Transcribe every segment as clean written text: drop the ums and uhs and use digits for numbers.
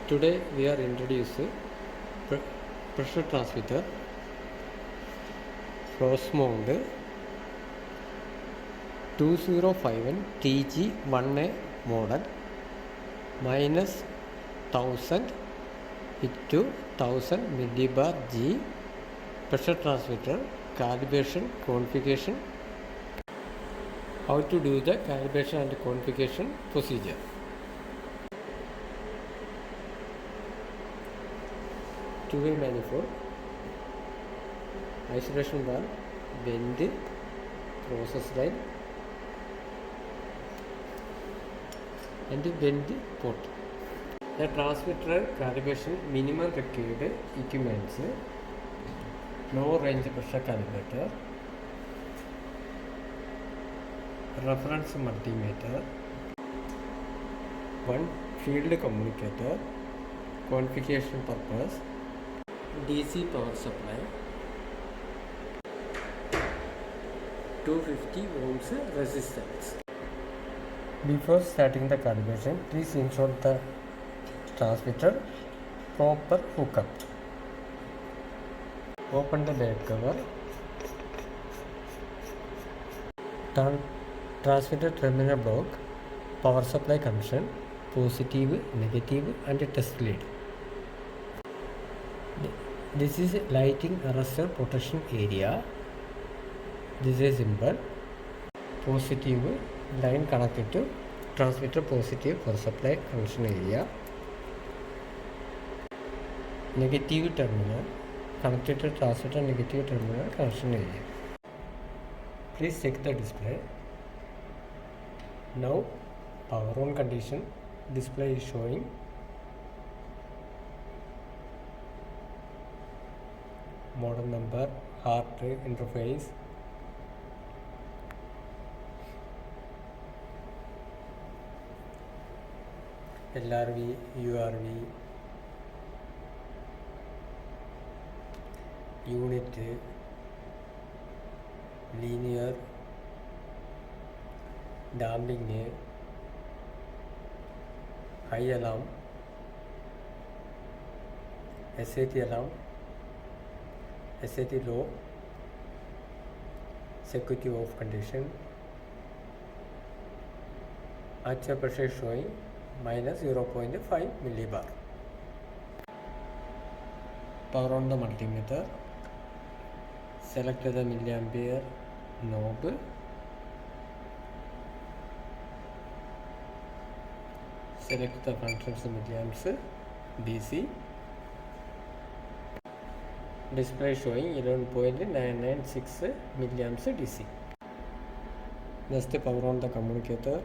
Today we are introducing pressure transmitter Rosemont 2051 TG1A model minus 1000 into 1000 millibar G pressure transmitter calibration configuration. How to do the calibration and configuration procedure. Two-way manifold, isolation valve, bend, process line and bend port. The transmitter calibration minimum required equipments: low range pressure calibrator, reference multimeter, one field communicator, configuration purpose, DC power supply, 250 ohms resistance. Before starting the calibration, please ensure the transmitter proper hookup. Open the bed cover. Transmitter terminal block, power supply connection, positive, negative and test lead. This is lighting arrestor protection area. This is symbol. Positive line connected to transmitter positive power supply connection area. Negative terminal connected to transmitter negative terminal connection area. Please check the display. Now power on condition. Display is showing model number, heart interface, LRV, URV, unit, linear, damping, high alarm, SAT alarm, SAT low, security off condition, actual pressure showing minus 0.5 millibar. Power on the multimeter. Select the milliampere knob. Select the functions milliamps DC. Display showing 11.996 milliamps DC. Next, power on the communicator.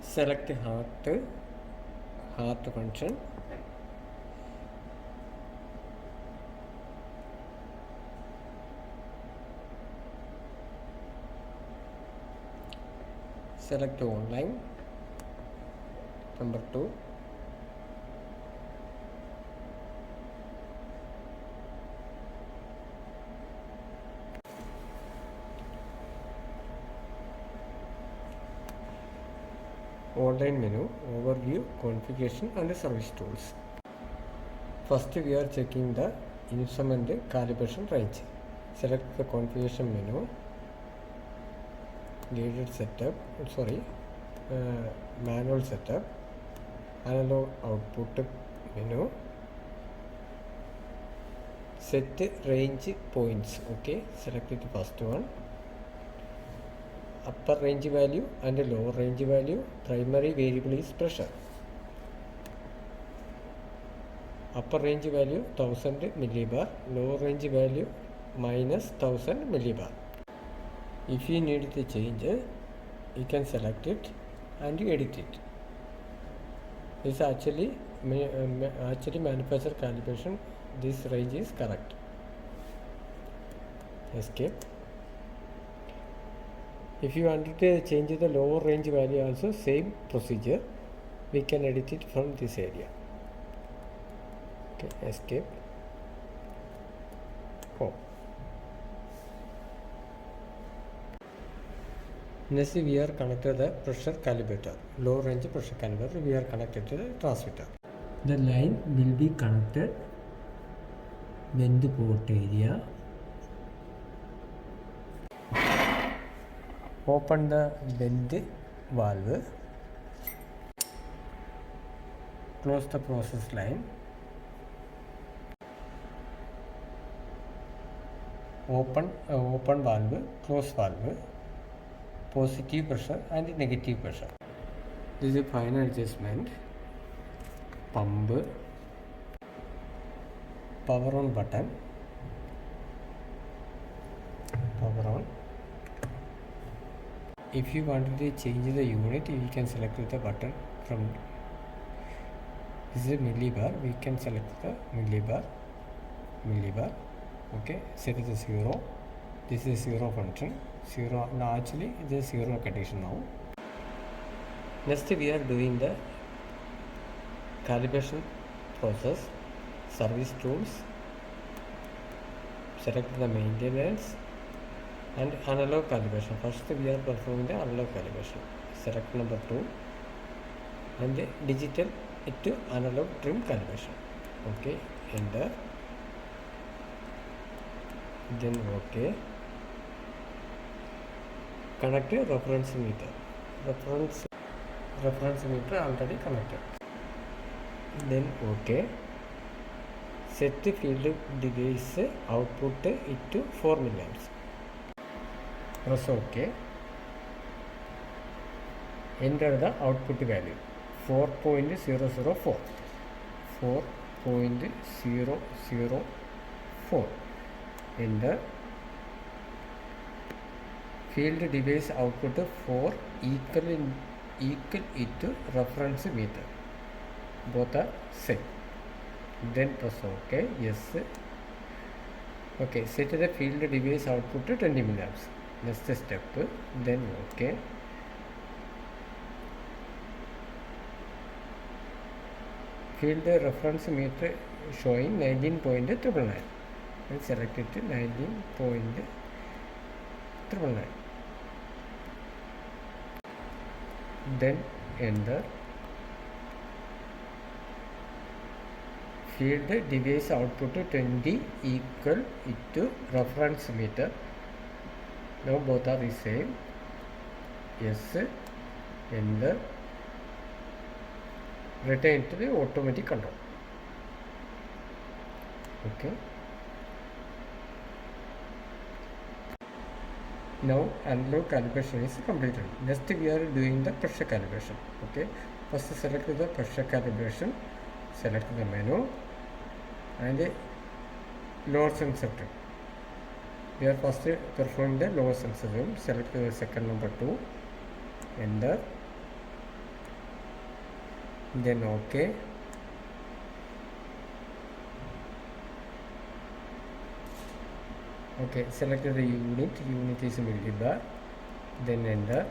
Select heart function. Select online. Number 2. Online menu, overview, configuration and service tools. First we are checking the instrument calibration range. Select the configuration menu, guided setup, manual setup, analog output menu, set range points. Okay, select the first one. Upper range value and lower range value. Primary variable is pressure. Upper range value 1000 millibar, lower range value minus 1000 millibar. If you need the change, you can select it and you edit it. This actually manufacturer calibration. This range is correct. Escape. If you want to change the lower range value also, same procedure. We can edit it from this area. Okay, escape. Home. Next we are connected the pressure calibrator, low range pressure calibrator. We are connected to the transmitter. The line will be connected bend port area. Open the bend valve. Close the process line. Open valve, close valve, positive pressure and negative pressure. This is a final adjustment. Pump, power on button, power on. If you want to change the unit, you can select the button from. This is a millibar. We can select the millibar. Okay, set it to 0. This is 0 function. 0 now, actually it is 0 condition now. Next we are doing the calibration process. Service tools. Select the maintenance and analog calibration. First we are performing the analog calibration. Select number 2 and the digital to analog trim calibration. Okay, enter. Then okay. Connect a reference meter. Reference meter already connected. Then okay. Set the field device output it to 4 milliamps. Press OK. Enter the output value 4.004. 4.004. Enter. Field device output 4 equal it to reference meter. Both are same. Then press OK. Yes. Okay. Set the field device output to 20 milliamps. Next step. Then OK. Field reference meter showing 19.999. And select it to 19.999. Then enter. Field device output 20 equal it to reference meter. Now both are the same. Yes. Enter. Return to the automatic control. Okay. Now analog calibration is completed. Next we are doing the pressure calibration. Okay. First select the pressure calibration. Select the menu and the lower sensor trim. We are first performing the lower sensor trim. Select the second number 2. Enter. Then OK. Okay, select the unit. Unit is millibar. Then enter.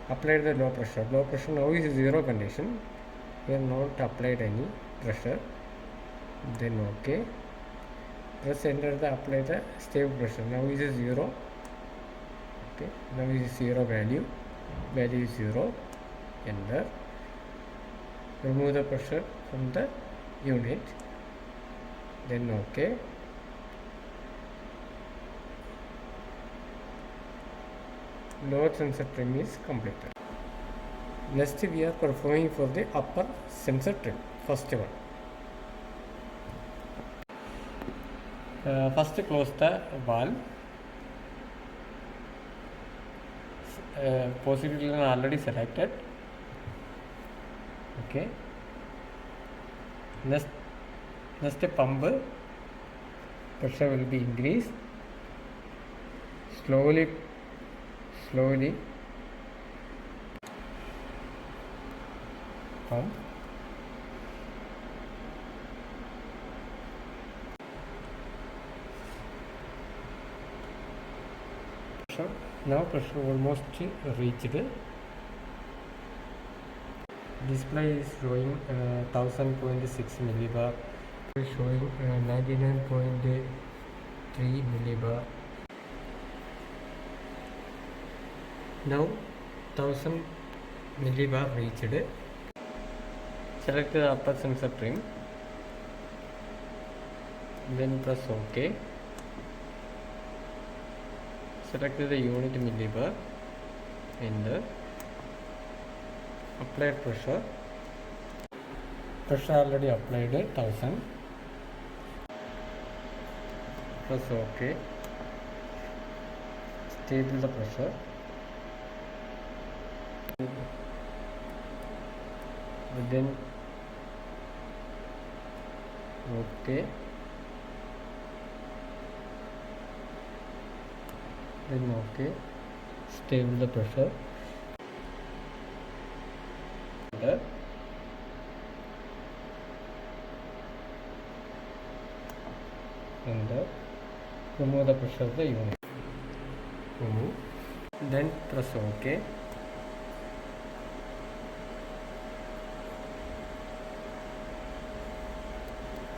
Apply the low pressure. Low pressure now is 0 condition. We have not applied any pressure. Then OK. Press enter the apply the stable pressure. Now is 0. Okay. Now is 0 value. Value is 0. Enter. Remove the pressure from the unit. Then OK. Lower sensor trim is completed. Next we are performing for the upper sensor trim. First one. First close the valve. Positive line already selected. Okay. Next pump pressure will be increased. Slowly pump. Now pressure almost reached. Display is showing 1000.6 millibar. Showing 99.3 millibar. Now 1000 millibar reached. Select the upper sensor trim, then press OK. Select the unit millibar, enter. Apply pressure. Pressure already applied 1000. Press OK. Stable the pressure. Then OK. Then OK. Stable the pressure. Enter. Remove the pressure of the unit. Remove. Then press OK.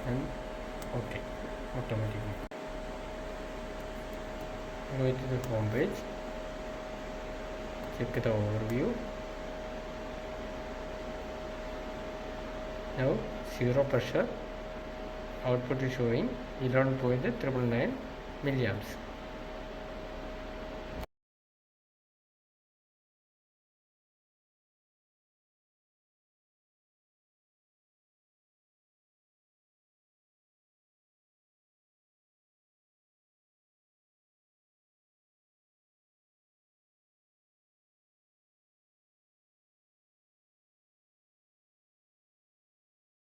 And OK. Automatically. Go to the home page. Check the overview. Now zero pressure. Output is showing 11.999 milliamps.